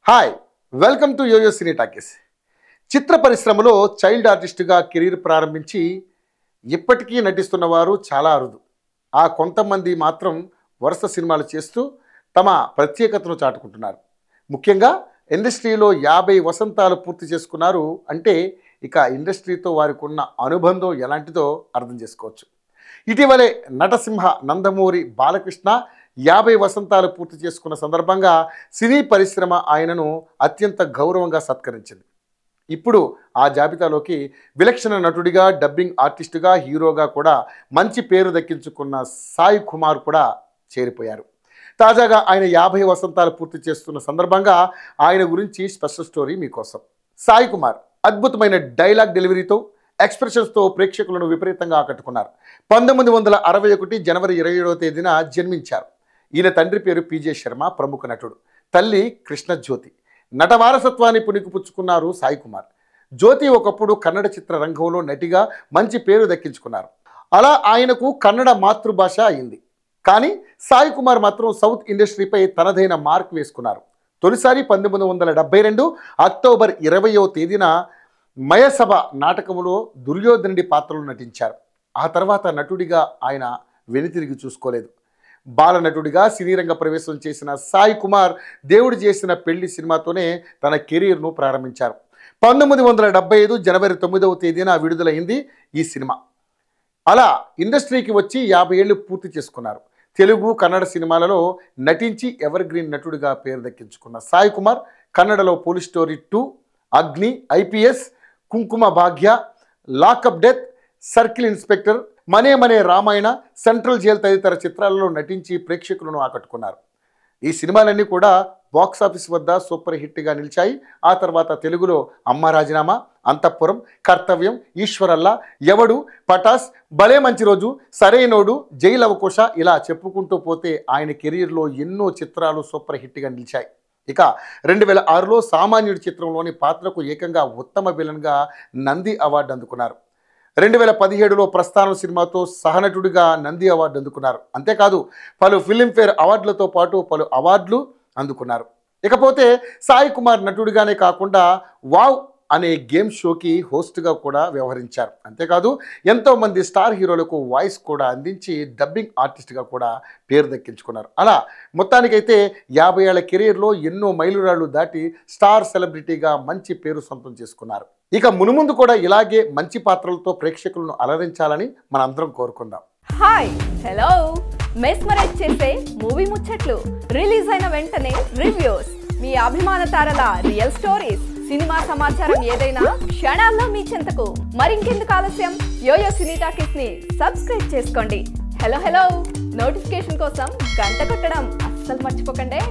Hi welcome to YoYo Cine Talkies. చిత్ర పరిశ్రమలో child ఆర్టిస్టుగా career ప్రారంభించి ఇప్పటికీ నటిస్తున్న వారు చాలా అరుదు. ఆ కొంతమంది మాత్రం వరుస సినిమాలు చేస్తూ తమ ప్రత్యేకతను చాటుకుంటున్నారు. ముఖ్యంగా ఇండస్ట్రీలో 50 వసంతాలు పూర్తి చేసుకున్నారు అంటే ఇక ఇండస్ట్రీతో వారికి ఉన్న అనుబంధం ఎలాంటిదో అర్థం చేసుకోవచ్చు. ఇటీవలే నటసింహ నందమూరి బాలకృష్ణ 50 వసంతాలు పూర్తి చేసుకున్న సందర్భంగా సినీ పరిశ్రమ ఆయనను అత్యంత గౌరవంగా సత్కరించింది. ఇప్పుడు ఆ జాబితాలోకి విలక్షణ నటుడిగా, డబ్బింగ్ ఆర్టిస్టుగా, హీరోగా కూడా మంచి పేరు దక్కించుకున్న సాయి కుమార్ కూడా చేరిపోయారు. తాజాగా ఆయన 50 వసంతాలు పూర్తి చేస్తున్న సందర్భంగా ఆయన గురించి స్పెషల్ స్టోరీ మీకోసం. సాయి కుమార్ అద్భుతమైన డైలాగ్ డెలివరీతో, ఎక్స్ప్రెషన్స్తో ప్రేక్షకులను విపరీతంగా ఆకట్టుకున్నారు. 1961 జనవరి 27వ తేదీన జన్మించారు. ఈయన తండ్రి పేరు పీజే శర్మ, ప్రముఖ నటుడు. తల్లి కృష్ణజ్యోతి. నట వారసత్వాన్ని పుణికిపుచ్చుకున్నారు సాయి కుమార్. జ్యోతి ఒకప్పుడు కన్నడ చిత్ర రంగంలో నటిగా మంచి పేరు దక్కించుకున్నారు. అలా ఆయనకు కన్నడ మాతృభాష అయింది. కానీ సాయి కుమార్ మాత్రం సౌత్ ఇండస్ట్రీపై తనదైన మార్క్ వేసుకున్నారు. తొలిసారి 1972 అక్టోబర్ 20వ తేదీన మయసభ నాటకములో దుర్యోధనుడి పాత్రలో నటించారు. ఆ తర్వాత నటుడిగా ఆయన వెనుతిరిగి చూసుకోలేదు. బాలనటుడిగా సినీ రంగ ప్రవేశం చేసిన సాయి కుమార్ దేవుడు చేసిన పెళ్లి సినిమాతోనే తన కెరీర్ను ప్రారంభించారు. 1975 జనవరి 9వ తేదీన విడుదలైంది ఈ సినిమా. అలా ఇండస్ట్రీకి వచ్చి 50 ఏళ్ళు పూర్తి చేసుకున్నారు. తెలుగు, కన్నడ సినిమాలలో నటించి ఎవర్ గ్రీన్ నటుడిగా పేరు దక్కించుకున్న సాయి కుమార్ కన్నడలో పోలీస్ స్టోరీ 2, అగ్ని, ఐపీఎస్, కుంకుమ భాగ్య, లాకప్ డెత్, సర్కిల్ ఇన్స్పెక్టర్, మనే మనే రామాయణ, సెంట్రల్ జైల్ తదితర చిత్రాలలో నటించి ప్రేక్షకులను ఆకట్టుకున్నారు. ఈ సినిమాలన్నీ కూడా బాక్సాఫీస్ వద్ద సూపర్ హిట్గా నిలిచాయి. ఆ తర్వాత తెలుగులో అమ్మ రాజీనామా, అంతఃపురం, కర్తవ్యం, ఈశ్వరల్లా, ఎవడు, పటాస్, భలే మంచి రోజు, సరైనోడు, జైలు అవకోశ ఇలా చెప్పుకుంటూ పోతే ఆయన కెరీర్లో ఎన్నో చిత్రాలు సూపర్ హిట్గా నిలిచాయి. ఇక 2006లో సామాన్యుడి చిత్రంలోని పాత్రకు ఏకంగా ఉత్తమ విలన్గా నంది అవార్డు అందుకున్నారు. 2017లో ప్రస్థానం సినిమాతో సహనటుడిగా నంది అవార్డు అందుకున్నారు. అంతేకాదు పలు ఫిలింఫేర్ అవార్డులతో పాటు పలు అవార్డులు అందుకున్నారు. ఇకపోతే సాయి కుమార్ నటుడిగానే కాకుండా వావ్ అనే గేమ్ షోకి హోస్ట్గా కూడా వ్యవహరించారు. అంతేకాదు ఎంతోమంది స్టార్ హీరోలకు వాయిస్ కూడా అందించి డబ్బింగ్ ఆర్టిస్ట్గా కూడా పేరు దక్కించుకున్నారు. అలా మొత్తానికైతే 50 ఏళ్ల కెరీర్లో ఎన్నో మైలురాళ్లు దాటి స్టార్ సెలబ్రిటీగా మంచి పేరు సొంతం చేసుకున్నారు. ఇక మునుముందు కూడా ఇలాగే మంచి పాత్రలతో ప్రేక్షకులను అలరించాలని మనందరం కోరుకుందాం. హాయ్ హలో మెస్మరైజ్ చేసే మూవీ ముచ్చట్లు, రిలీజ్ అయిన వెంటనే రివ్యూస్, మీ అభిమాన తారల రియల్ స్టోరీస్, సినిమా సమాచారం ఏదైనా క్షణాల్లో మీ చెంతకు. మరింకెందుకు ఆలస్యం, యోయో సినీ టాకీస్ ని సబ్స్క్రైబ్ చేసుకోండి. హలో నోటిఫికేషన్ కోసం గంట కొట్టడం అస్సలు మర్చిపోకండి.